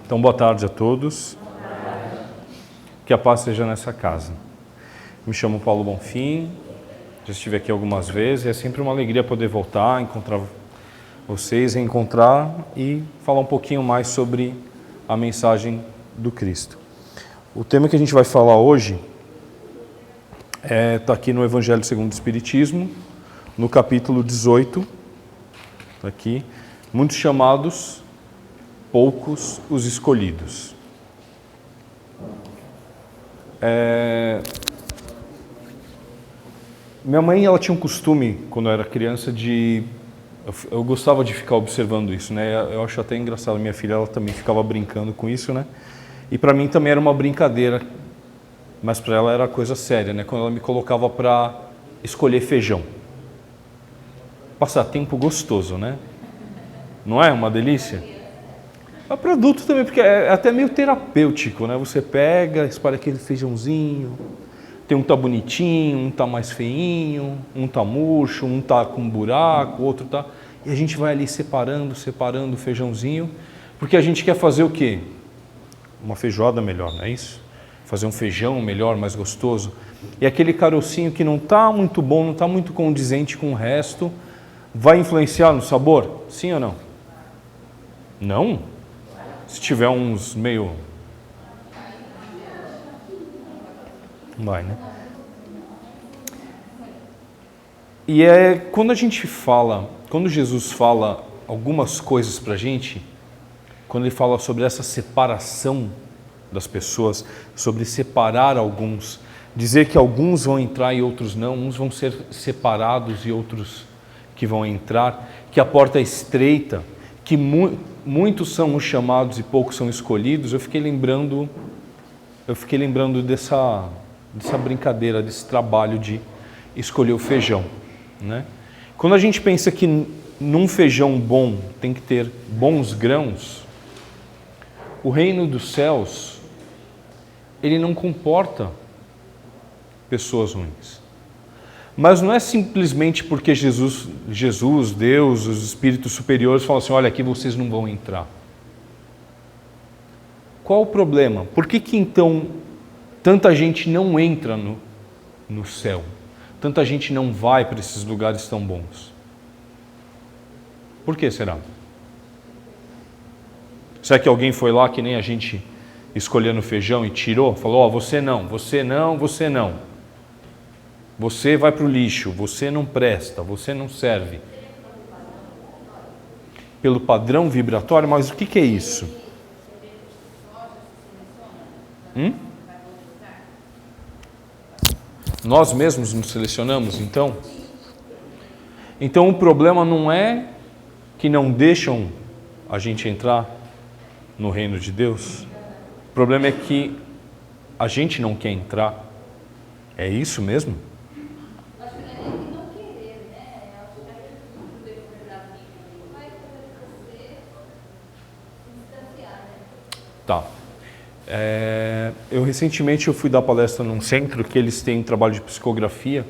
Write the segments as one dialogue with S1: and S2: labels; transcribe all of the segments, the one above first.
S1: Então, boa tarde a todos. Que a paz seja nessa casa. Me chamo Paulo Bonfim, já estive aqui algumas vezes e é sempre uma alegria poder voltar, encontrar vocês, reencontrar e falar um pouquinho mais sobre a mensagem do Cristo. O tema que a gente vai falar hoje está aqui no Evangelho segundo o Espiritismo, no capítulo 18, tá aqui, muitos chamados, poucos os escolhidos. Minha mãe, ela tinha um costume, quando eu era criança, eu gostava de ficar observando isso, né? Eu acho até engraçado, minha filha, ela também ficava brincando com isso, né? E para mim também era uma brincadeira, mas para ela era coisa séria, né? Quando ela me colocava para escolher feijão. Passatempo gostoso, né? Não é uma delícia? É produto também, porque é até meio terapêutico, né? Você pega, espalha aquele feijãozinho, tem um tá bonitinho, um tá mais feinho, um tá murcho, um tá com buraco, outro tá... E a gente vai ali separando o feijãozinho, porque a gente quer fazer o quê? Uma feijoada melhor, não é isso? Fazer um feijão melhor, mais gostoso. E aquele carocinho que não tá muito bom, não tá muito condizente com o resto, vai influenciar no sabor? Sim ou não? Não? Se tiver uns meio... Vai, né? E quando a gente fala, quando Jesus fala algumas coisas pra gente, quando ele fala sobre essa separação das pessoas, sobre separar alguns, dizer que alguns vão entrar e outros não, uns vão ser separados e outros que vão entrar, que a porta é estreita, que muitos são os chamados e poucos são escolhidos, eu fiquei lembrando dessa brincadeira, desse trabalho de escolher o feijão, né? Quando a gente pensa que num feijão bom tem que ter bons grãos, o reino dos céus, ele não comporta pessoas ruins. Mas não é simplesmente porque Jesus, Deus, os espíritos superiores falam assim, olha, aqui vocês não vão entrar. Qual o problema? Por que então tanta gente não entra no céu? Tanta gente não vai para esses lugares tão bons? Por que será? Será que alguém foi lá que nem a gente escolhendo feijão e tirou? Falou, ó, você não, você não, você não. Você vai para o lixo, você não presta, você não serve. Pelo padrão vibratório, mas o que é isso? Nós mesmos nos selecionamos, então? Então o problema não é que não deixam a gente entrar no reino de Deus. O problema é que a gente não quer entrar. É isso mesmo? Tá. Recentemente eu fui dar palestra num centro que eles têm um trabalho de psicografia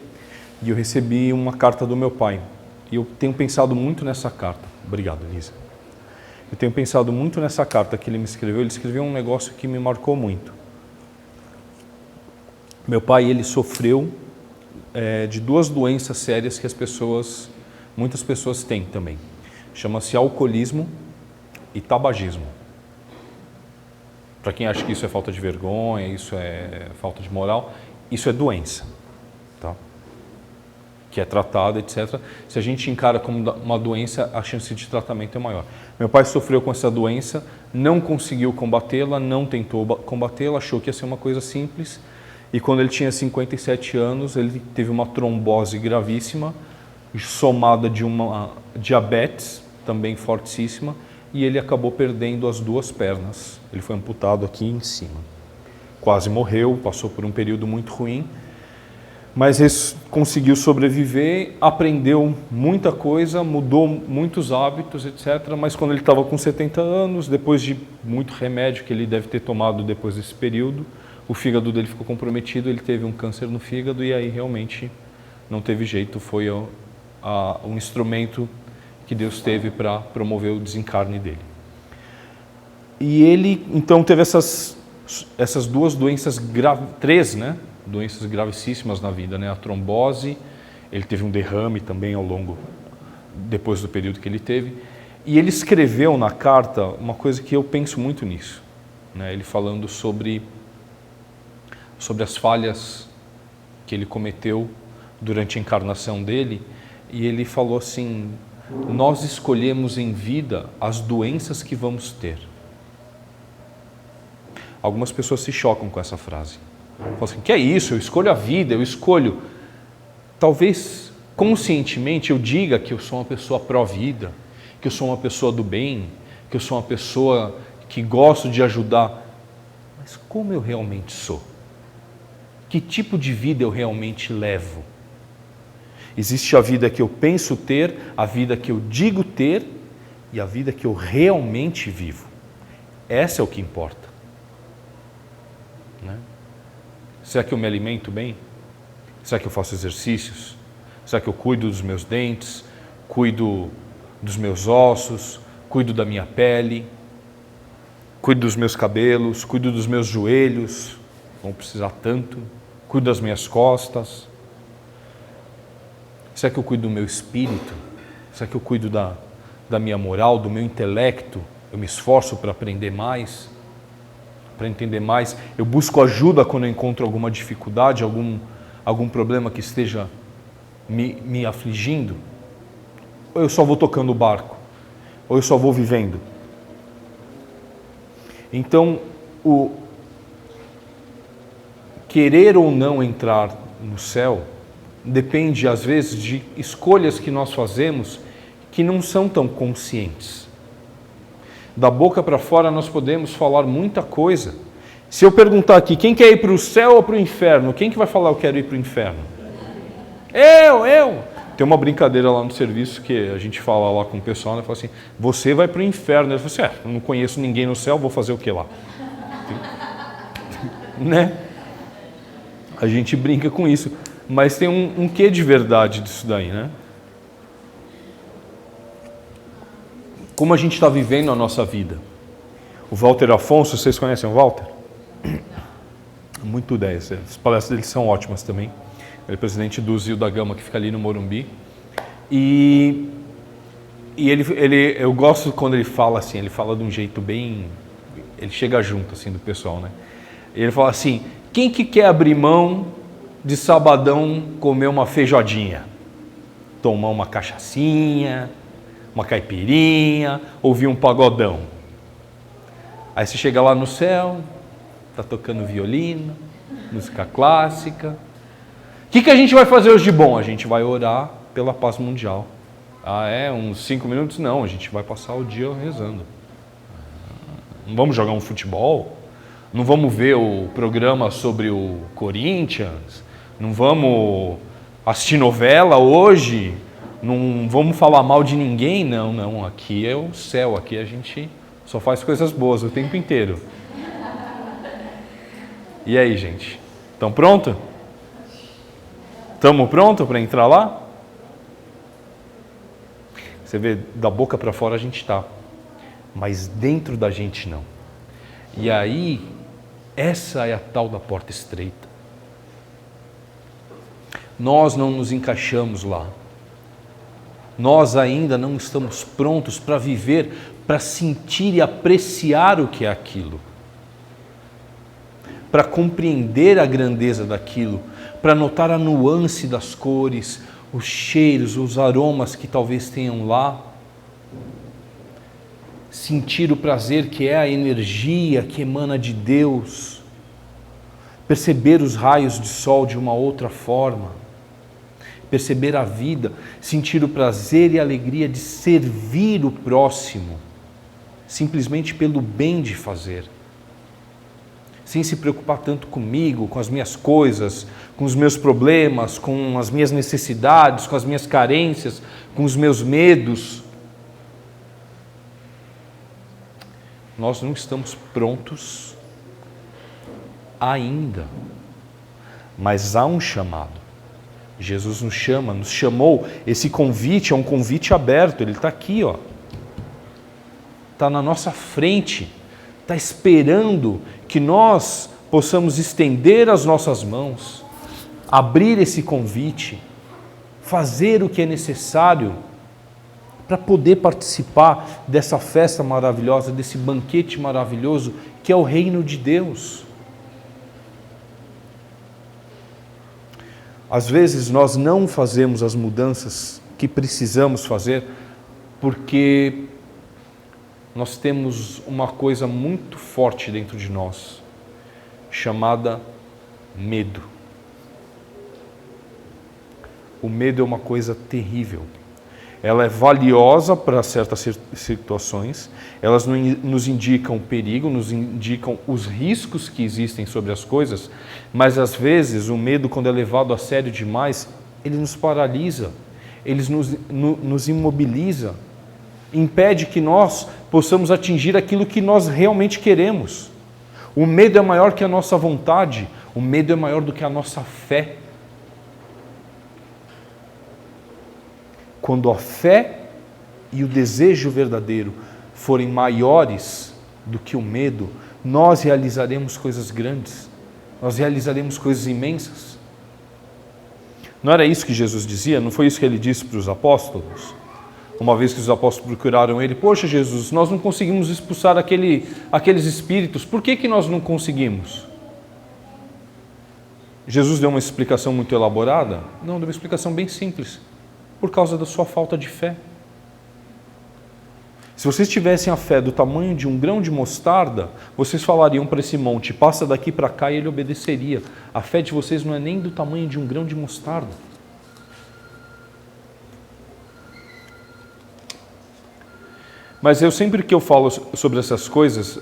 S1: e eu recebi uma carta do meu pai. E eu tenho pensado muito nessa carta. Obrigado, Lisa. Eu tenho pensado muito nessa carta que ele me escreveu. Ele escreveu um negócio que me marcou muito. Meu pai, ele sofreu de duas doenças sérias que muitas pessoas têm também. Chama-se alcoolismo e tabagismo. Para quem acha que isso é falta de vergonha, isso é falta de moral, isso é doença, tá? Que é tratada, etc. Se a gente encara como uma doença, a chance de tratamento é maior. Meu pai sofreu com essa doença, não conseguiu combatê-la, não tentou combatê-la, achou que ia ser uma coisa simples. E quando ele tinha 57 anos, ele teve uma trombose gravíssima, somada de uma diabetes, também fortíssima, e ele acabou perdendo as duas pernas. Ele foi amputado aqui em cima. Quase morreu, passou por um período muito ruim, mas ele conseguiu sobreviver, aprendeu muita coisa, mudou muitos hábitos, etc. Mas quando ele estava com 70 anos, depois de muito remédio que ele deve ter tomado depois desse período, o fígado dele ficou comprometido, ele teve um câncer no fígado e aí realmente não teve jeito, foi um instrumento que Deus teve para promover o desencarne dele. E ele, então, teve essas duas doenças três, né? Doenças gravissíssimas na vida, né? A trombose, ele teve um derrame também depois do período que ele teve. E ele escreveu na carta uma coisa que eu penso muito nisso, né? Ele falando sobre as falhas que ele cometeu durante a encarnação dele, e ele falou assim: nós escolhemos em vida as doenças que vamos ter. Algumas pessoas se chocam com essa frase. Falam assim: que é isso? Eu escolho a vida, eu escolho. Talvez conscientemente eu diga que eu sou uma pessoa pró-vida, que eu sou uma pessoa do bem, que eu sou uma pessoa que gosto de ajudar. Mas como eu realmente sou? Que tipo de vida eu realmente levo? Existe a vida que eu penso ter, a vida que eu digo ter e a vida que eu realmente vivo. Essa é o que importa. Né? Será que eu me alimento bem? Será que eu faço exercícios? Será que eu cuido dos meus dentes? Cuido dos meus ossos? Cuido da minha pele? Cuido dos meus cabelos? Cuido dos meus joelhos? Vão precisar tanto. Cuido das minhas costas? Será que eu cuido do meu espírito? Será que eu cuido da minha moral, do meu intelecto? Eu me esforço para aprender mais, para entender mais. Eu busco ajuda quando eu encontro alguma dificuldade, algum problema que esteja me afligindo? Ou eu só vou tocando o barco? Ou eu só vou vivendo? Então, o querer ou não entrar no céu depende, às vezes, de escolhas que nós fazemos que não são tão conscientes. Da boca para fora nós podemos falar muita coisa. Se eu perguntar aqui, quem quer ir para o céu ou para o inferno? Quem que vai falar eu quero ir para o inferno? Eu! Tem uma brincadeira lá no serviço que a gente fala lá com o pessoal, né? Fala assim: você vai para o inferno. Ele fala assim: eu não conheço ninguém no céu, vou fazer o que lá? Né? A gente brinca com isso, mas tem um quê de verdade disso daí, né? Como a gente está vivendo a nossa vida? O Walter Afonso, vocês conhecem o Walter? Muito 10, as palestras dele são ótimas também. Ele é presidente do Zio da Gama, que fica ali no Morumbi. E eu gosto quando ele fala assim, ele fala de um jeito bem... Ele chega junto assim do pessoal, né? Ele fala assim: quem que quer abrir mão de sabadão comer uma feijoadinha? Tomar uma cachaçinha, uma caipirinha, ouvir um pagodão. Aí você chega lá no céu, tá tocando violino, música clássica. O que a gente vai fazer hoje de bom? A gente vai orar pela paz mundial. Uns 5 minutos? Não, a gente vai passar o dia rezando. Não vamos jogar um futebol? Não vamos ver o programa sobre o Corinthians? Não vamos assistir novela hoje? Não vamos falar mal de ninguém? Não. Aqui é o céu, aqui a gente só faz coisas boas o tempo inteiro. E aí, gente? Estão prontos? Estamos prontos para entrar lá? Você vê, da boca para fora a gente está, mas dentro da gente não. E aí, essa é a tal da porta estreita. Nós não nos encaixamos lá. Nós ainda não estamos prontos para viver, para sentir e apreciar o que é aquilo. Para compreender a grandeza daquilo, para notar a nuance das cores, os cheiros, os aromas que talvez tenham lá. Sentir o prazer que é a energia que emana de Deus. Perceber os raios de sol de uma outra forma. Perceber a vida, sentir o prazer e a alegria de servir o próximo, simplesmente pelo bem de fazer. Sem se preocupar tanto comigo, com as minhas coisas, com os meus problemas, com as minhas necessidades, com as minhas carências, com os meus medos. Nós não estamos prontos ainda, mas há um chamado. Jesus nos chama, nos chamou. Esse convite é um convite aberto, ele está aqui, ó. Está na nossa frente. está esperando que nós possamos estender as nossas mãos, abrir esse convite, fazer o que é necessário para poder participar dessa festa maravilhosa, desse banquete maravilhoso que é o reino de Deus. Às vezes nós não fazemos as mudanças que precisamos fazer porque nós temos uma coisa muito forte dentro de nós, chamada medo. O medo é uma coisa terrível. Ela é valiosa para certas situações, elas nos indicam o perigo, nos indicam os riscos que existem sobre as coisas, mas às vezes o medo, quando é levado a sério demais, ele nos paralisa, ele nos imobiliza, impede que nós possamos atingir aquilo que nós realmente queremos. O medo é maior que a nossa vontade, o medo é maior do que a nossa fé. Quando a fé e o desejo verdadeiro forem maiores do que o medo, nós realizaremos coisas grandes, nós realizaremos coisas imensas. Não era isso que Jesus dizia? Não foi isso que ele disse para os apóstolos? Uma vez que os apóstolos procuraram ele, poxa Jesus, nós não conseguimos expulsar aqueles espíritos, por que nós não conseguimos? Jesus deu uma explicação muito elaborada? Não, deu uma explicação bem simples. Por causa da sua falta de fé. Se vocês tivessem a fé do tamanho de um grão de mostarda, vocês falariam para esse monte, passa daqui para cá, e ele obedeceria. A fé de vocês não é nem do tamanho de um grão de mostarda. Mas sempre que eu falo sobre essas coisas,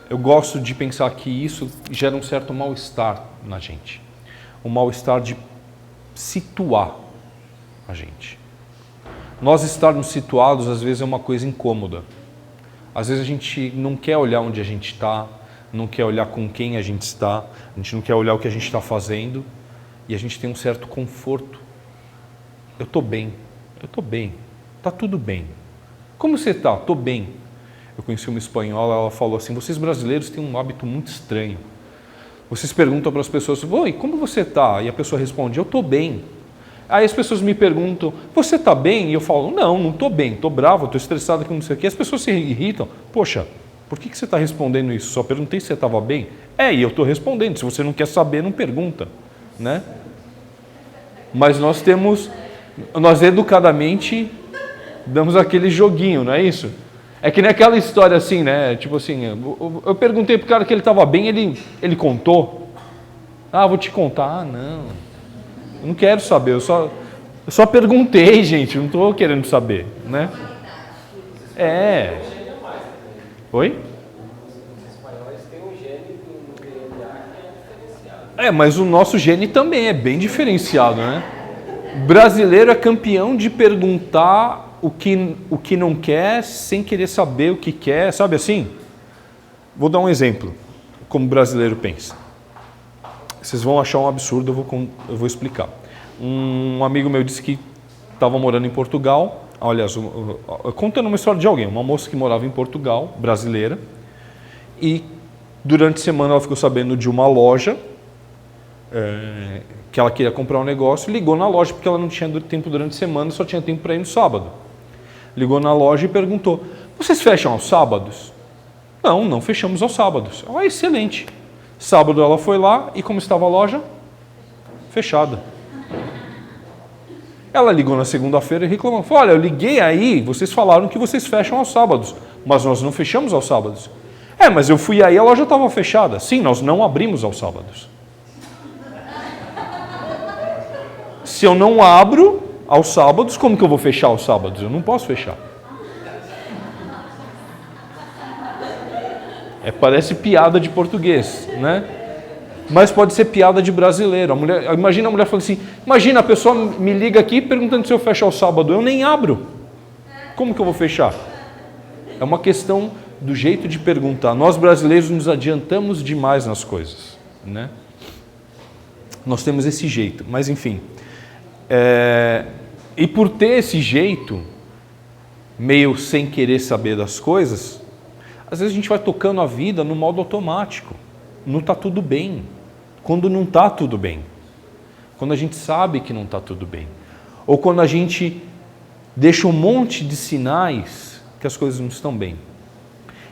S1: eu gosto de pensar que isso gera um certo mal-estar na gente. Um mal-estar de situar a gente. Nós estarmos situados às vezes é uma coisa incômoda. Às vezes a gente não quer olhar onde a gente está, não quer olhar com quem a gente está, a gente não quer olhar o que a gente está fazendo e a gente tem um certo conforto. Eu estou bem, está tudo bem. Como você está? Estou bem. Eu conheci uma espanhola, ela falou assim, vocês brasileiros têm um hábito muito estranho. Vocês perguntam para as pessoas, oi, como você está? E a pessoa responde, eu estou bem. Aí as pessoas me perguntam, você está bem? E eu falo, não estou bem, estou bravo, estou estressado com não sei o quê. As pessoas se irritam, poxa, por que você está respondendo isso? Só perguntei se você estava bem. E eu estou respondendo, se você não quer saber, não pergunta, né? Mas nós educadamente damos aquele joguinho, não é isso? É que nem aquela história assim, né? Tipo assim, eu perguntei para o cara que ele estava bem, ele contou. Vou te contar. Não, eu não quero saber, eu só perguntei, gente, não estou querendo saber, né? Oi? Os espanhóis têm um gene no DNA que é diferenciado. Mas o nosso gene também é bem diferenciado, né? O brasileiro é campeão de perguntar o que não quer, sem querer saber o que quer, sabe assim? Vou dar um exemplo, como o brasileiro pensa. Vocês vão achar um absurdo, eu vou explicar. Um amigo meu disse que estava morando em Portugal, aliás, contando uma história de alguém, uma moça que morava em Portugal, brasileira, e durante a semana ela ficou sabendo de uma loja, que ela queria comprar um negócio, ligou na loja, porque ela não tinha tempo durante a semana, só tinha tempo para ir no sábado. Ligou na loja e perguntou, vocês fecham aos sábados? Não fechamos aos sábados. Excelente. Sábado ela foi lá e como estava a loja? Fechada. Ela ligou na segunda-feira e reclamou. Falou, olha, eu liguei aí, vocês falaram que vocês fecham aos sábados, mas nós não fechamos aos sábados. Mas eu fui aí, a loja estava fechada. Sim, nós não abrimos aos sábados. Se eu não abro aos sábados, como que eu vou fechar aos sábados? Eu não posso fechar. Parece piada de português, né? Mas pode ser piada de brasileiro. Imagina a mulher falando assim, imagina a pessoa me liga aqui perguntando se eu fecho ao sábado. Eu nem abro. Como que eu vou fechar? É uma questão do jeito de perguntar. Nós brasileiros nos adiantamos demais nas coisas, né? Nós temos esse jeito, mas enfim. E por ter esse jeito, meio sem querer saber das coisas, Às vezes a gente vai tocando a vida no modo automático. Não está tudo bem. Quando não está tudo bem. Quando a gente sabe que não está tudo bem. Ou quando a gente deixa um monte de sinais que as coisas não estão bem.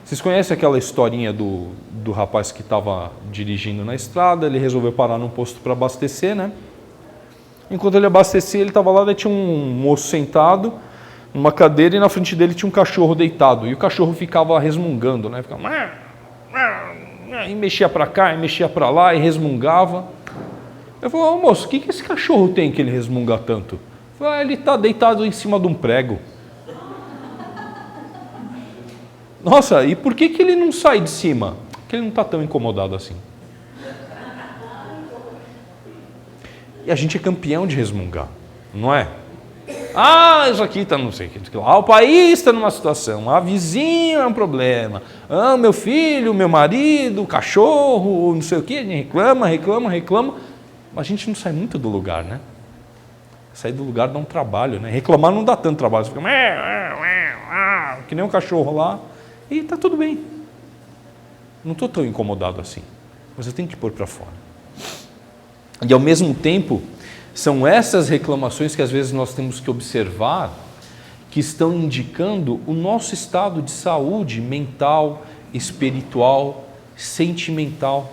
S1: Vocês conhecem aquela historinha do rapaz que estava dirigindo na estrada, ele resolveu parar num posto para abastecer, né? Enquanto ele abastecia, ele estava lá, daí tinha um moço sentado numa cadeira e na frente dele tinha um cachorro deitado. E o cachorro ficava resmungando, né? Ficava... E mexia para cá, e mexia para lá, e resmungava. Eu falei, moço, o que esse cachorro tem que ele resmunga tanto? Eu falei, ele está deitado em cima de um prego. Nossa, e por que ele não sai de cima? Porque ele não está tão incomodado assim. E a gente é campeão de resmungar, não é? Isso aqui está não sei o que. O país está numa situação, a vizinha é um problema. Meu filho, meu marido, o cachorro, não sei o que. A gente reclama. Mas a gente não sai muito do lugar, né? Sair do lugar dá um trabalho, né? Reclamar não dá tanto trabalho. Você fica que nem um cachorro lá. E está tudo bem. Não estou tão incomodado assim. Mas eu tenho que pôr para fora. E ao mesmo tempo, são essas reclamações que às vezes nós temos que observar, que estão indicando o nosso estado de saúde mental, espiritual, sentimental.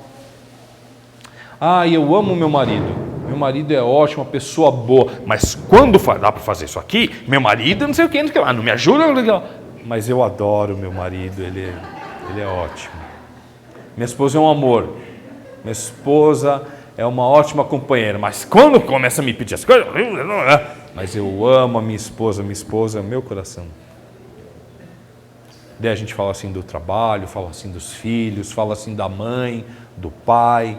S1: Eu amo meu marido. Meu marido é ótimo, uma pessoa boa. Mas quando dá para fazer isso aqui, meu marido não sei o que, não me ajuda. Mas eu adoro meu marido, ele é ótimo. Minha esposa é um amor. Minha esposa é uma ótima companheira. Mas quando começa a me pedir as coisas... Mas eu amo a minha esposa é o meu coração. Daí a gente fala assim do trabalho, fala assim dos filhos, fala assim da mãe, do pai,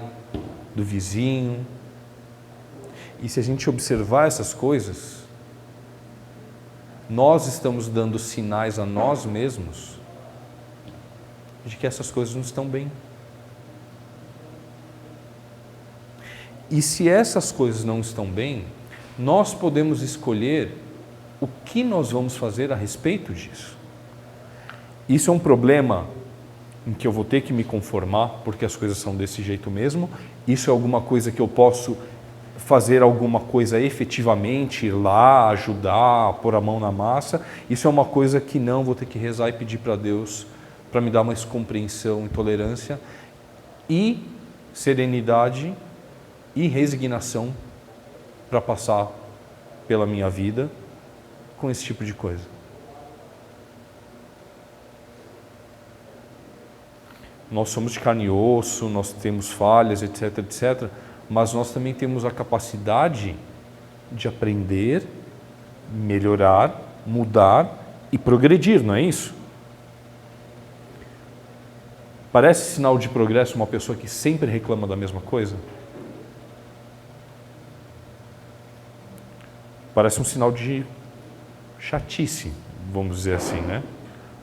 S1: do vizinho. E se a gente observar essas coisas, nós estamos dando sinais a nós mesmos de que essas coisas não estão bem. E se essas coisas não estão bem, nós podemos escolher o que nós vamos fazer a respeito disso. Isso é um problema em que eu vou ter que me conformar, porque as coisas são desse jeito mesmo. Isso é alguma coisa que eu posso fazer alguma coisa efetivamente, ir lá, ajudar, pôr a mão na massa. Isso é uma coisa que não, vou ter que rezar e pedir para Deus para me dar mais compreensão e tolerância e serenidade e resignação para passar pela minha vida com esse tipo de coisa. Nós somos de carne e osso, nós temos falhas, etc, etc, mas nós também temos a capacidade de aprender, melhorar, mudar e progredir, não é isso? Parece sinal de progresso uma pessoa que sempre reclama da mesma coisa? Parece um sinal de chatice, vamos dizer assim, né?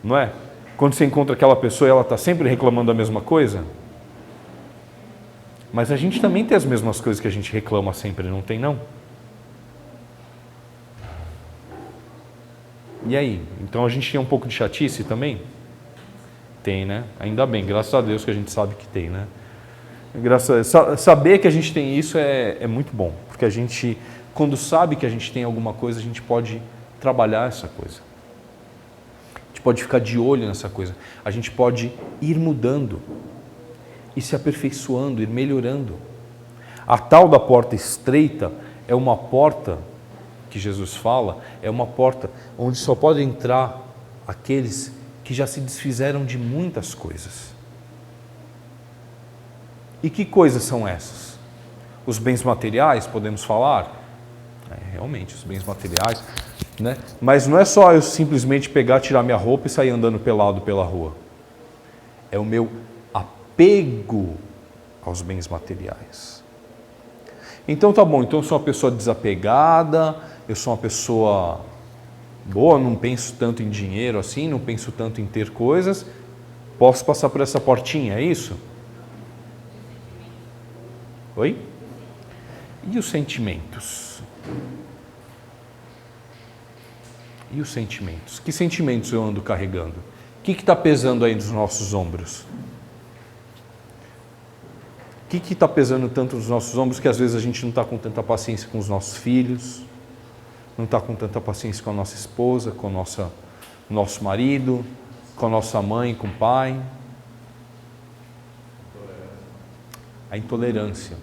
S1: Não é? Quando você encontra aquela pessoa e ela está sempre reclamando da mesma coisa. Mas a gente também tem as mesmas coisas que a gente reclama sempre, não tem não? E aí? Então a gente tem um pouco de chatice também? Tem, né? Ainda bem, graças a Deus que a gente sabe que tem, né? Saber que a gente tem isso é muito bom, porque a gente, quando sabe que a gente tem alguma coisa, a gente pode trabalhar essa coisa. A gente pode ficar de olho nessa coisa. A gente pode ir mudando e se aperfeiçoando, ir melhorando. A tal da porta estreita é uma porta que Jesus fala, é uma porta onde só podem entrar aqueles que já se desfizeram de muitas coisas. E que coisas são essas? Os bens materiais, podemos falar? Realmente, os bens materiais, né? Mas não é só eu simplesmente pegar, tirar minha roupa e sair andando pelado pela rua. É o meu apego aos bens materiais. Então tá bom, então eu sou uma pessoa desapegada, eu sou uma pessoa boa, não penso tanto em dinheiro assim, não penso tanto em ter coisas, posso passar por essa portinha, é isso? Oi? E os sentimentos? E os sentimentos? Que sentimentos eu ando carregando? que está pesando aí nos nossos ombros? O que está pesando tanto nos nossos ombros que às vezes a gente não está com tanta paciência com os nossos filhos, não está com tanta paciência com a nossa esposa, com o nosso marido, com a nossa mãe, com o pai? A intolerância.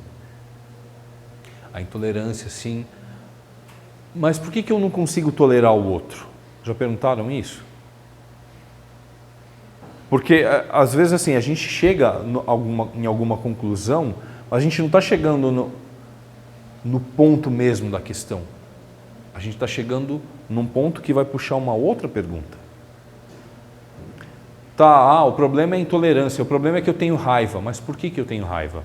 S1: A intolerância, sim. Mas por que eu não consigo tolerar o outro? Já perguntaram isso? Porque às vezes assim, a gente chega em alguma conclusão, mas a gente não está chegando no ponto mesmo da questão. A gente está chegando num ponto que vai puxar uma outra pergunta. Tá, o problema é a intolerância, o problema é que eu tenho raiva, mas por que eu tenho raiva?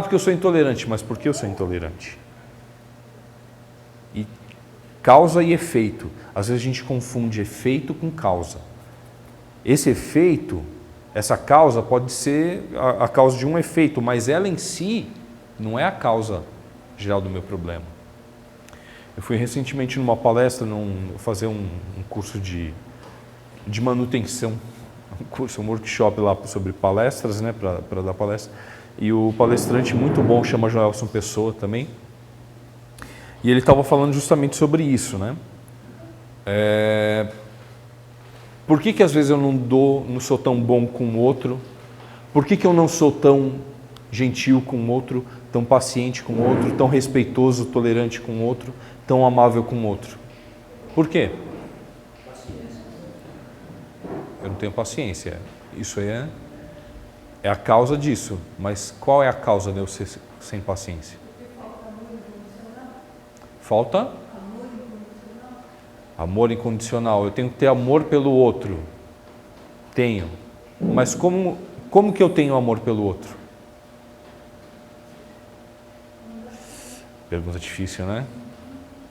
S1: Porque eu sou intolerante, mas por que eu sou intolerante? E causa e efeito. Às vezes a gente confunde efeito com causa. Esse efeito, essa causa pode ser a causa de um efeito, mas ela em si não é a causa geral do meu problema. Eu fui recentemente numa palestra, fazer um curso de manutenção, um workshop lá sobre palestras, né, para dar palestra. E o palestrante muito bom, chama Joelson Pessoa também. E ele estava falando justamente sobre isso, né? Por que às vezes eu não sou tão bom com o outro? Por que eu não sou tão gentil com o outro, tão paciente com o outro, tão respeitoso, tolerante com o outro, tão amável com o outro? Por quê? Paciência. Eu não tenho paciência. Isso aí é a causa disso. Mas qual é a causa de eu ser sem paciência? Falta? Amor incondicional. Eu tenho que ter amor pelo outro. Tenho. Mas como que eu tenho amor pelo outro? Pergunta difícil, né?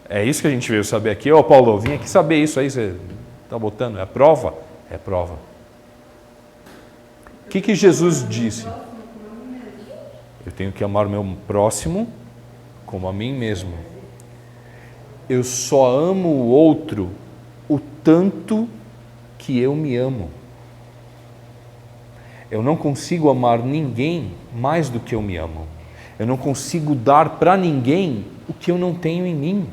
S1: É isso que a gente veio saber aqui. Paulo, eu vim aqui saber isso aí, você está botando. É prova? É prova. O que Jesus disse? Eu tenho que amar o meu próximo como a mim mesmo. Eu só amo o outro o tanto que eu me amo. Eu não consigo amar ninguém mais do que eu me amo. Eu não consigo dar para ninguém o que eu não tenho em mim.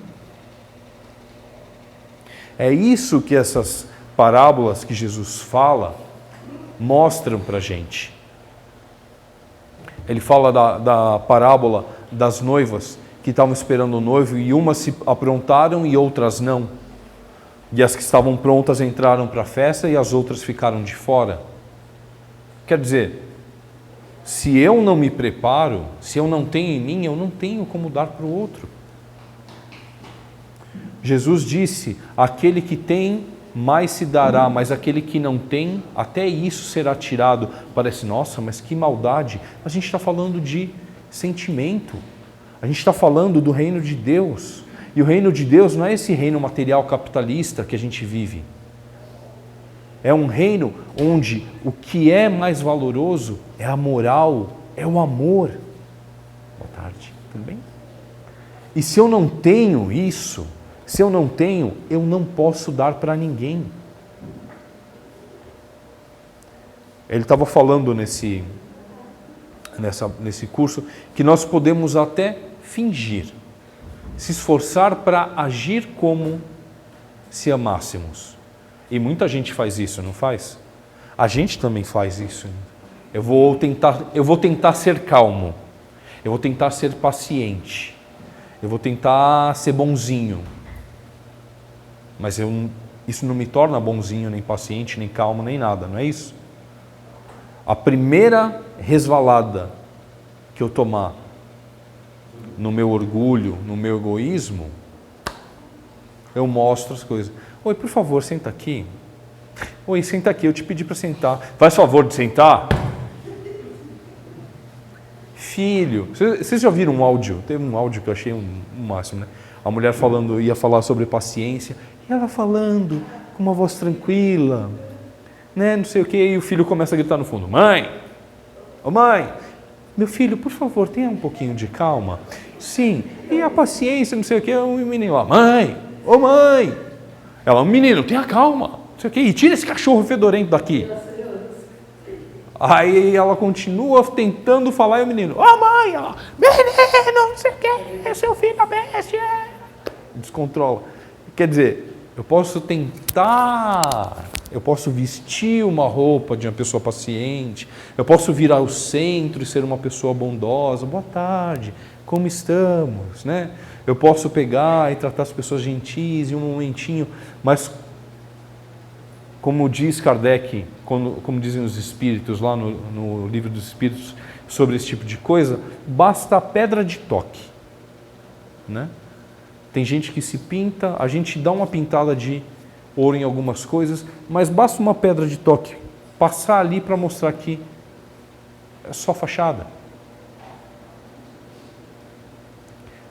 S1: É isso que essas parábolas que Jesus fala mostram para a gente. Ele fala da parábola das noivas que estavam esperando o noivo e umas se aprontaram e outras não. E as que estavam prontas entraram para a festa e as outras ficaram de fora. Quer dizer, se eu não me preparo, se eu não tenho em mim, eu não tenho como dar para o outro. Jesus disse, aquele que tem, mais se dará, mas aquele que não tem, até isso será tirado. Parece, nossa, mas que maldade. A gente está falando de sentimento. A gente está falando do reino de Deus. E o reino de Deus não é esse reino material capitalista que a gente vive. É um reino onde o que é mais valoroso é a moral, é o amor. Boa tarde, tudo bem? E se eu não tenho isso, se eu não tenho, eu não posso dar para ninguém. Ele estava falando nesse curso que nós podemos até fingir, se esforçar para agir como se amássemos. E muita gente faz isso, não faz? A gente também faz isso. Eu vou tentar ser calmo, eu vou tentar ser paciente, eu vou tentar ser bonzinho. Mas isso não me torna bonzinho, nem paciente, nem calmo, nem nada, não é isso? A primeira resvalada que eu tomar no meu orgulho, no meu egoísmo, eu mostro as coisas. Oi, por favor, senta aqui. Oi, senta aqui, eu te pedi para sentar. Faz favor de sentar. Filho, vocês já viram um áudio? Teve um áudio que eu achei um máximo, né? A mulher ia falar sobre paciência, e ela falando com uma voz tranquila, né? Não sei o que, e o filho começa a gritar no fundo, mãe, ô mãe, meu filho, por favor, tenha um pouquinho de calma. Sim, e a paciência, não sei o que, o menino lá, mãe, ô mãe. Ela, menino, tenha calma. não sei o quê, e tira esse cachorro fedorento daqui. Aí ela continua tentando falar e o menino, mãe, menino, não sei o quê, seu filho abeste. Descontrola. Quer dizer, eu posso tentar, eu posso vestir uma roupa de uma pessoa paciente, eu posso vir ao centro e ser uma pessoa bondosa, boa tarde, como estamos, né? Eu posso pegar e tratar as pessoas gentis em um momentinho, mas como diz Kardec, como dizem os espíritos lá no livro dos espíritos sobre esse tipo de coisa, basta a pedra de toque, né? Tem gente que se pinta, a gente dá uma pintada de ouro em algumas coisas, mas basta uma pedra de toque passar ali para mostrar que é só fachada.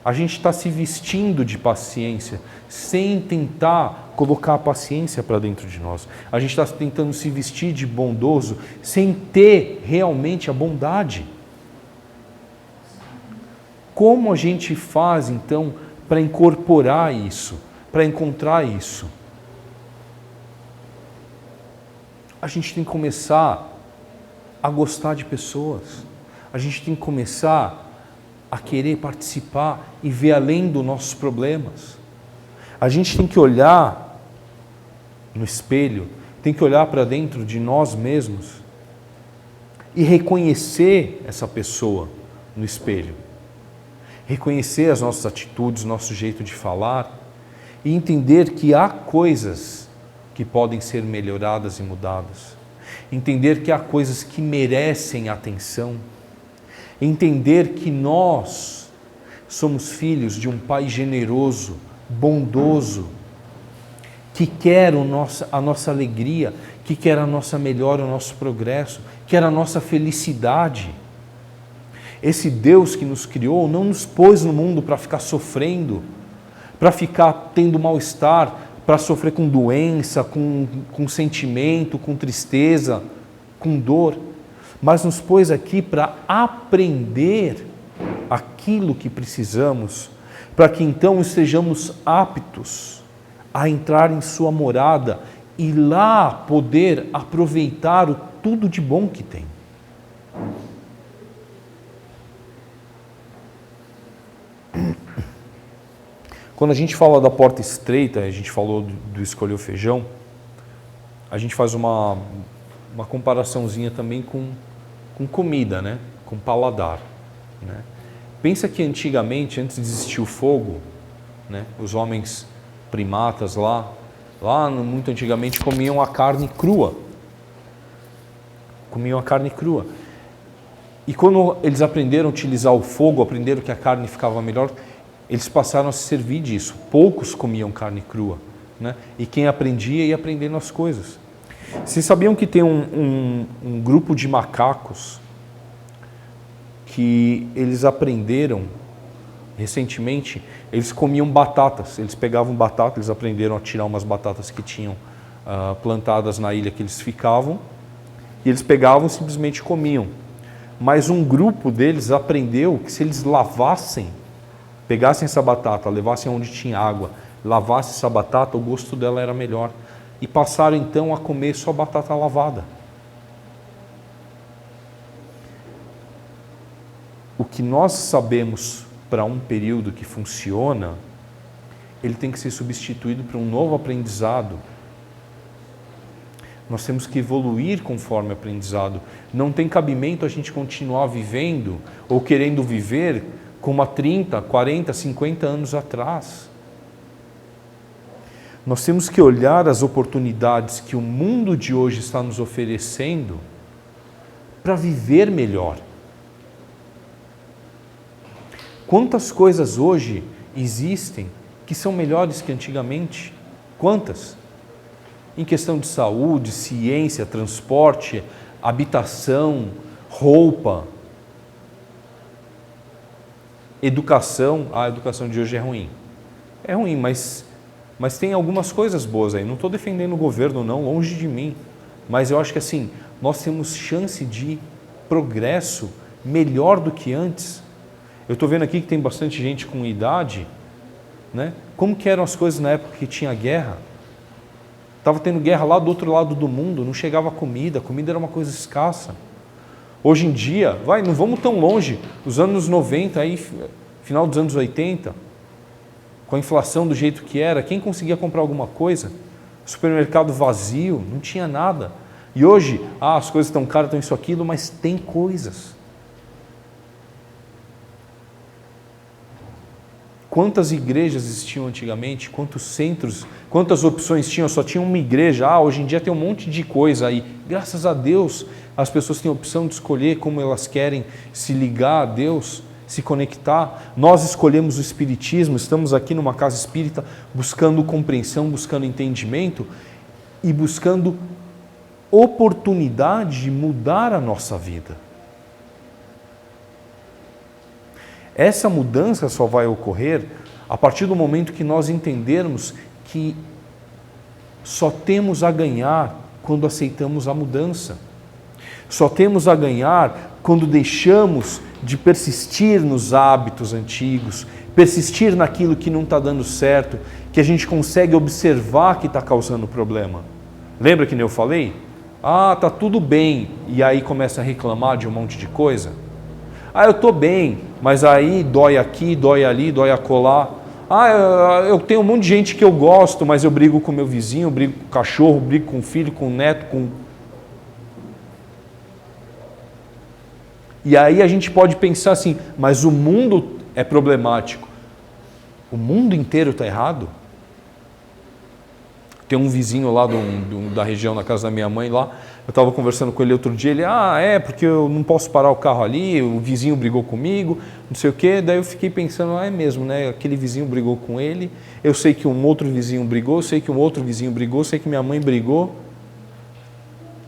S1: A gente está se vestindo de paciência sem tentar colocar a paciência para dentro de nós. A gente está tentando se vestir de bondoso sem ter realmente a bondade. Como a gente faz então para incorporar isso, para encontrar isso? A gente tem que começar a gostar de pessoas. A gente tem que começar a querer participar e ver além dos nossos problemas. A gente tem que olhar no espelho, tem que olhar para dentro de nós mesmos e reconhecer essa pessoa no espelho. Reconhecer as nossas atitudes, nosso jeito de falar e entender que há coisas que podem ser melhoradas e mudadas. Entender que há coisas que merecem atenção. Entender que nós somos filhos de um Pai generoso, bondoso, que quer a nossa alegria, que quer a nossa melhora, o nosso progresso, quer a nossa felicidade. Esse Deus que nos criou não nos pôs no mundo para ficar sofrendo, para ficar tendo mal-estar, para sofrer com doença, com sentimento, com tristeza, com dor, mas nos pôs aqui para aprender aquilo que precisamos, para que então estejamos aptos a entrar em sua morada e lá poder aproveitar o tudo de bom que tem. Quando a gente fala da porta estreita, a gente falou do escolher o feijão, a gente faz uma comparaçãozinha também com comida, né? Com paladar, né? Pensa que antigamente, antes de existir o fogo, né? Os homens primatas lá muito antigamente comiam a carne crua. Comiam a carne crua. E quando eles aprenderam a utilizar o fogo, aprenderam que a carne ficava melhor, eles passaram a se servir disso. Poucos comiam carne crua, né? E quem aprendia ia aprendendo as coisas. Vocês sabiam que tem um grupo de macacos que eles aprenderam recentemente, eles comiam batatas, eles pegavam batata, eles aprenderam a tirar umas batatas que tinham plantadas na ilha que eles ficavam, e eles pegavam e simplesmente comiam. Mas um grupo deles aprendeu que se eles lavassem, pegassem essa batata, levassem onde tinha água, lavassem essa batata, o gosto dela era melhor. E passaram então a comer só batata lavada. O que nós sabemos para um período que funciona, ele tem que ser substituído por um novo aprendizado. Nós temos que evoluir conforme o aprendizado. Não tem cabimento a gente continuar vivendo ou querendo viver como há 30, 40, 50 anos atrás. Nós temos que olhar as oportunidades que o mundo de hoje está nos oferecendo para viver melhor. Quantas coisas hoje existem que são melhores que antigamente? Quantas? Em questão de saúde, ciência, transporte, habitação, roupa, educação. A educação de hoje é ruim. É ruim, mas tem algumas coisas boas aí. Não estou defendendo o governo não, longe de mim. Mas eu acho que assim, nós temos chance de progresso melhor do que antes. Eu estou vendo aqui que tem bastante gente com idade, né? Como que eram as coisas na época que tinha guerra? Estava tendo guerra lá do outro lado do mundo, não chegava comida, a comida era uma coisa escassa. Hoje em dia, não vamos tão longe, os anos 90, aí, final dos anos 80, com a inflação do jeito que era, quem conseguia comprar alguma coisa? Supermercado vazio, não tinha nada. E hoje, as coisas estão caras, estão isso, aquilo, mas tem coisas. Quantas igrejas existiam antigamente? Quantos centros? Quantas opções tinham? Só tinha uma igreja. Hoje em dia tem um monte de coisa aí. Graças a Deus, as pessoas têm a opção de escolher como elas querem se ligar a Deus, se conectar. Nós escolhemos o Espiritismo, estamos aqui numa casa espírita buscando compreensão, buscando entendimento e buscando oportunidade de mudar a nossa vida. Essa mudança só vai ocorrer a partir do momento que nós entendermos que só temos a ganhar quando aceitamos a mudança. Só temos a ganhar quando deixamos de persistir nos hábitos antigos, persistir naquilo que não está dando certo, que a gente consegue observar que está causando problema. Lembra que nem eu falei? Tá tudo bem, e aí começa a reclamar de um monte de coisa. Eu estou bem, mas aí dói aqui, dói ali, dói acolá. Eu tenho um monte de gente que eu gosto, mas eu brigo com meu vizinho, brigo com o cachorro, brigo com o filho, com o neto, E aí a gente pode pensar assim, mas o mundo é problemático. O mundo inteiro está errado? Tem um vizinho lá da região, na casa da minha mãe lá, eu estava conversando com ele outro dia, ele, porque eu não posso parar o carro ali, o vizinho brigou comigo, não sei o quê, daí eu fiquei pensando, é mesmo, né, aquele vizinho brigou com ele, eu sei que um outro vizinho brigou, eu sei que um outro vizinho brigou, eu sei que minha mãe brigou,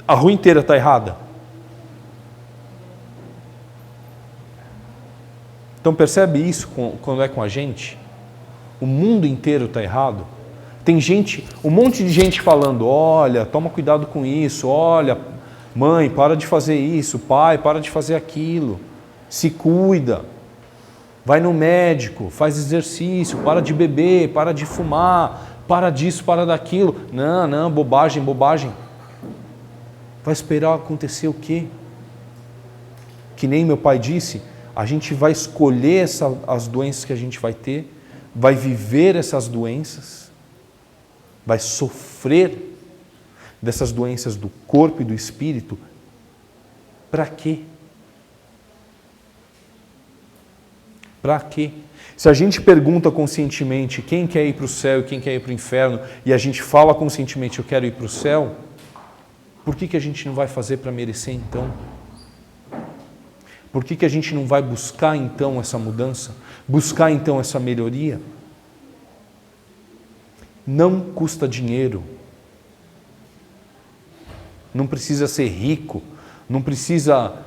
S1: a rua inteira está errada. Então percebe isso quando é com a gente? O mundo inteiro está errado. Tem gente, um monte de gente falando, olha, toma cuidado com isso, olha, mãe, para de fazer isso, pai, para de fazer aquilo, se cuida, vai no médico, faz exercício, para de beber, para de fumar, para disso, para daquilo. Não, bobagem. Vai esperar acontecer o quê? Que nem meu pai disse, a gente vai escolher as doenças que a gente vai ter, vai viver essas doenças, vai sofrer dessas doenças do corpo e do espírito. Para quê? Para quê? Se a gente pergunta conscientemente quem quer ir para o céu e quem quer ir para o inferno, e a gente fala conscientemente eu quero ir para o céu, por que a gente não vai fazer para merecer então? Por que a gente não vai buscar então essa mudança? Buscar então essa melhoria? Não custa dinheiro, não precisa ser rico, não precisa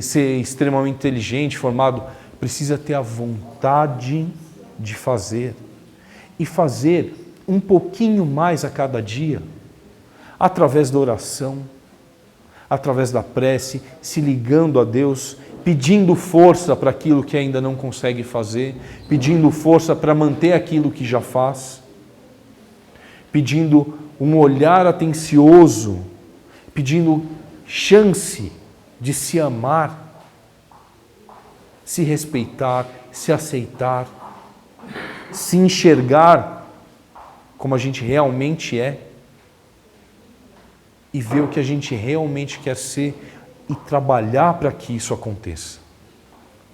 S1: ser extremamente inteligente, formado, precisa ter a vontade de fazer e fazer um pouquinho mais a cada dia, através da oração, através da prece, se ligando a Deus, pedindo força para aquilo que ainda não consegue fazer, pedindo força para manter aquilo que já faz, pedindo um olhar atencioso, pedindo chance de se amar, se respeitar, se aceitar, se enxergar como a gente realmente é e ver o que a gente realmente quer ser e trabalhar para que isso aconteça,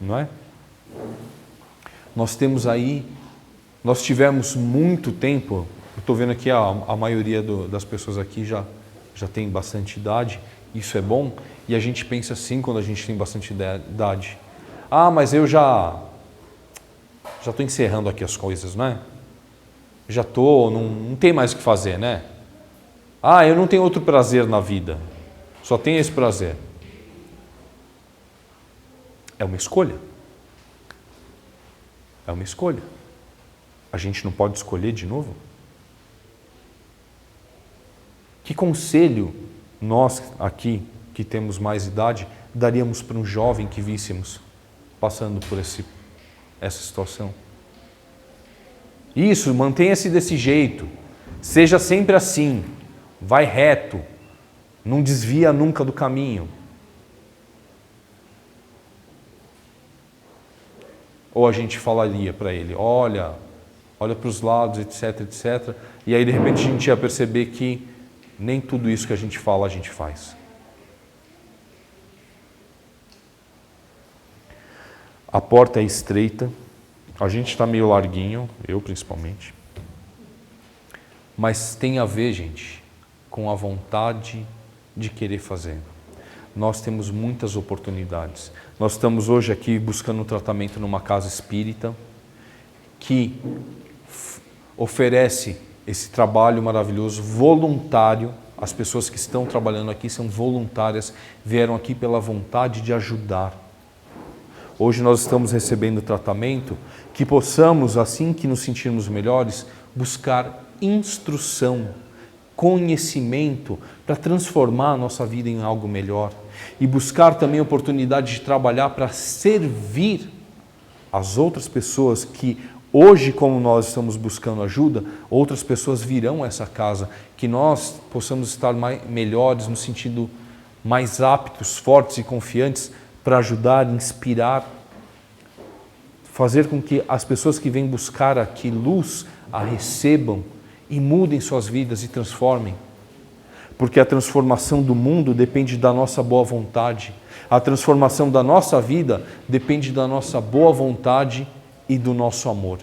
S1: não é? Nós tivemos muito tempo. Eu estou vendo aqui a maioria das pessoas aqui já tem bastante idade, isso é bom, e a gente pensa assim quando a gente tem bastante idade. Mas eu já estou encerrando aqui as coisas, né? Não tem mais o que fazer, né? Eu não tenho outro prazer na vida, só tenho esse prazer. É uma escolha. É uma escolha. A gente não pode escolher de novo? Que conselho nós aqui, que temos mais idade, daríamos para um jovem que víssemos passando por essa situação? Isso, mantenha-se desse jeito. Seja sempre assim, vai reto, não desvia nunca do caminho. Ou a gente falaria para ele, olha para os lados, etc, etc. E aí de repente a gente ia perceber que nem tudo isso que a gente fala, a gente faz. A porta é estreita, a gente está meio larguinho, eu principalmente. Mas tem a ver, gente, com a vontade de querer fazer. Nós temos muitas oportunidades. Nós estamos hoje aqui buscando um tratamento numa casa espírita que oferece esse trabalho maravilhoso, voluntário. As pessoas que estão trabalhando aqui são voluntárias, vieram aqui pela vontade de ajudar. Hoje nós estamos recebendo tratamento, que possamos, assim que nos sentirmos melhores, buscar instrução, conhecimento para transformar a nossa vida em algo melhor e buscar também a oportunidade de trabalhar para servir as outras pessoas que hoje, como nós estamos buscando ajuda, outras pessoas virão a essa casa, que nós possamos estar melhores no sentido mais aptos, fortes e confiantes para ajudar, inspirar, fazer com que as pessoas que vêm buscar aqui luz a recebam e mudem suas vidas e transformem. Porque a transformação do mundo depende da nossa boa vontade. A transformação da nossa vida depende da nossa boa vontade e do nosso amor.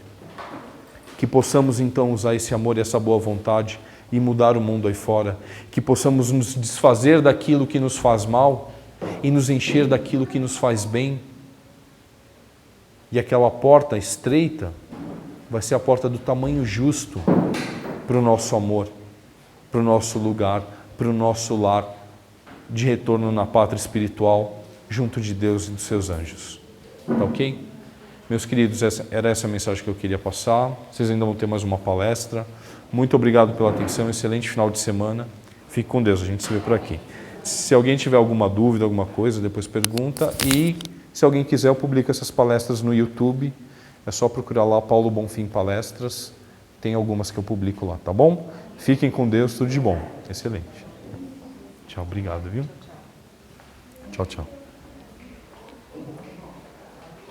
S1: Que possamos então usar esse amor e essa boa vontade e mudar o mundo aí fora. Que possamos nos desfazer daquilo que nos faz mal e nos encher daquilo que nos faz bem. E aquela porta estreita vai ser a porta do tamanho justo para o nosso amor, para o nosso lugar, para o nosso lar de retorno na pátria espiritual, junto de Deus e dos seus anjos. Tá ok? Meus queridos, era essa a mensagem que eu queria passar. Vocês ainda vão ter mais uma palestra. Muito obrigado pela atenção, excelente final de semana. Fique com Deus, a gente se vê por aqui. Se alguém tiver alguma dúvida, alguma coisa, depois pergunta. E se alguém quiser, eu publico essas palestras no YouTube. É só procurar lá Paulo Bonfim Palestras. Tem algumas que eu publico lá, tá bom? Fiquem com Deus, tudo de bom. Excelente. Tchau, obrigado, viu? Tchau, tchau.